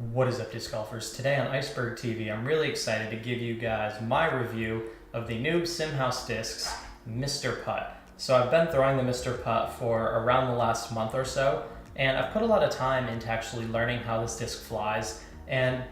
What is up, disc golfers? Today on Iceberg TV, I'm really excited to give you guys my review of the Noob Simhouse Discs Mr. Putt. So I've been throwing the Mr. Putt for around the last month or so, and I've put a lot of time into actually learning how this disc flies. And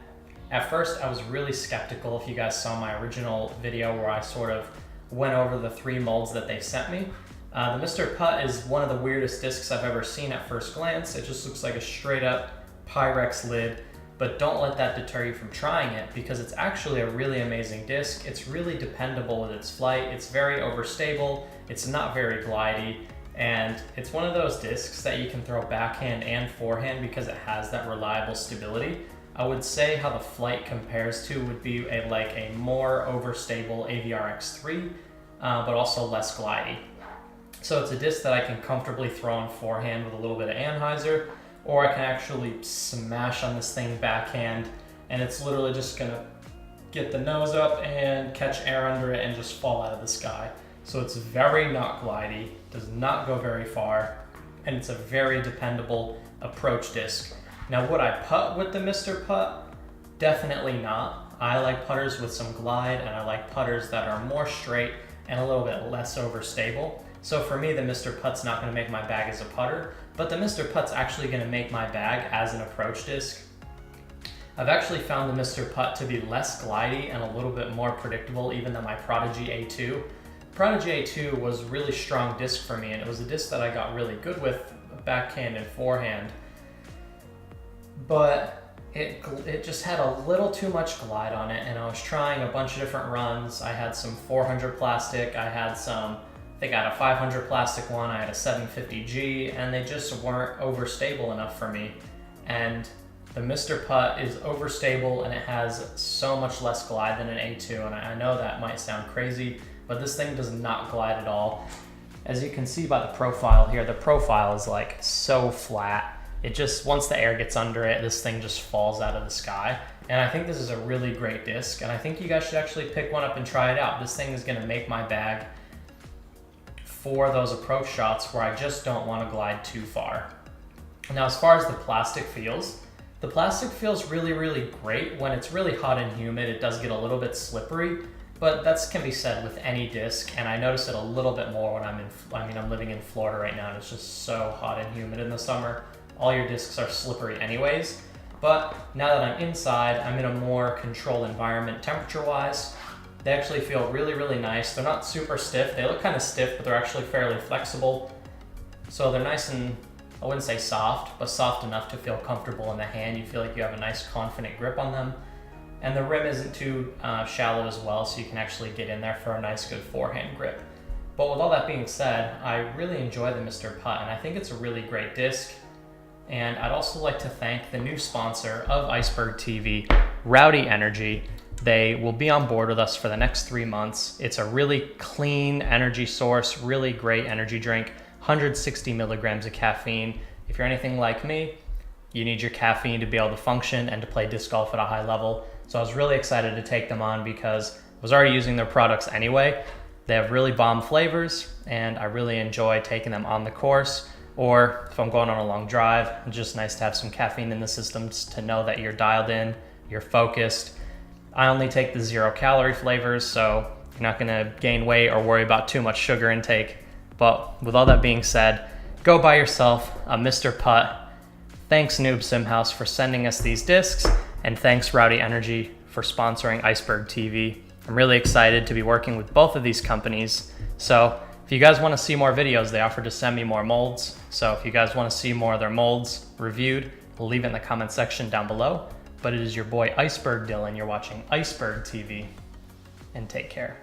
at first I was really skeptical. If you guys saw my original video where I sort of went over the 3 molds that they sent me, the Mr. Putt is one of the weirdest discs I've ever seen at first glance. It just looks like a straight up Pyrex lid. But don't let that deter you from trying it, because it's actually a really amazing disc. It's really dependable with its flight. It's very overstable. It's not very glidey. And it's one of those discs that you can throw backhand and forehand because it has that reliable stability. I would say how the flight compares to would be like a more overstable Aviar X3, but also less glidey. So it's a disc that I can comfortably throw on forehand with a little bit of Anheuser, or I can actually smash on this thing backhand, and it's literally just gonna get the nose up and catch air under it and just fall out of the sky. So it's very not glidey, does not go very far, and it's a very dependable approach disc. Now, would I putt with the Mr. Putt? Definitely not. I like putters with some glide, and I like putters that are more straight and a little bit less overstable. So for me, the Mr. Putt's not gonna make my bag as a putter, but the Mr. Putt's actually gonna make my bag as an approach disc. I've actually found the Mr. Putt to be less glidey and a little bit more predictable even than my Prodigy A2. Prodigy A2 was a really strong disc for me, and it was a disc that I got really good with backhand and forehand. But it just had a little too much glide on it, and I was trying a bunch of different runs. I had some 400 plastic, I had I think I had a 500 plastic one, I had a 750G, and they just weren't overstable enough for me. And the Mr. Putt is overstable, and it has so much less glide than an A2, and I know that might sound crazy, but this thing does not glide at all. As you can see by the profile here, the profile is like so flat. It just, once the air gets under it, this thing just falls out of the sky. And I think this is a really great disc, and I think you guys should actually pick one up and try it out. This thing is gonna make my bag for those approach shots where I just don't want to glide too far. Now, as far as the plastic feels really, really great. When it's really hot and humid, it does get a little bit slippery, but that can be said with any disc, and I notice it a little bit more when I'm living in Florida right now, and it's just so hot and humid in the summer. All your discs are slippery anyways, but now that I'm inside, I'm in a more controlled environment temperature-wise. They actually feel really, really nice. They're not super stiff. They look kind of stiff, but they're actually fairly flexible. So they're nice and, I wouldn't say soft, but soft enough to feel comfortable in the hand. You feel like you have a nice confident grip on them. And the rim isn't too shallow as well, so you can actually get in there for a nice, good forehand grip. But with all that being said, I really enjoy the Mr. Putt, and I think it's a really great disc. And I'd also like to thank the new sponsor of Iceberg TV, Rowdy Energy. They will be on board with us for the next 3 months. It's a really clean energy source, really great energy drink, 160 milligrams of caffeine. If you're anything like me, you need your caffeine to be able to function and to play disc golf at a high level. So I was really excited to take them on because I was already using their products anyway. They have really bomb flavors, and I really enjoy taking them on the course, or if I'm going on a long drive. It's just nice to have some caffeine in the system to know that you're dialed in, you're focused. I only take the 0-calorie flavors, so you're not gonna gain weight or worry about too much sugar intake. But with all that being said, go buy yourself a Mr. Putt. Thanks Noob Simhouse for sending us these discs, and thanks Rowdy Energy for sponsoring Iceberg TV. I'm really excited to be working with both of these companies. So if you guys wanna see more videos, they offer to send me more molds. So if you guys wanna see more of their molds reviewed, leave it in the comment section down below. But it is your boy Iceberg Dylan. You're watching Iceberg TV, and take care.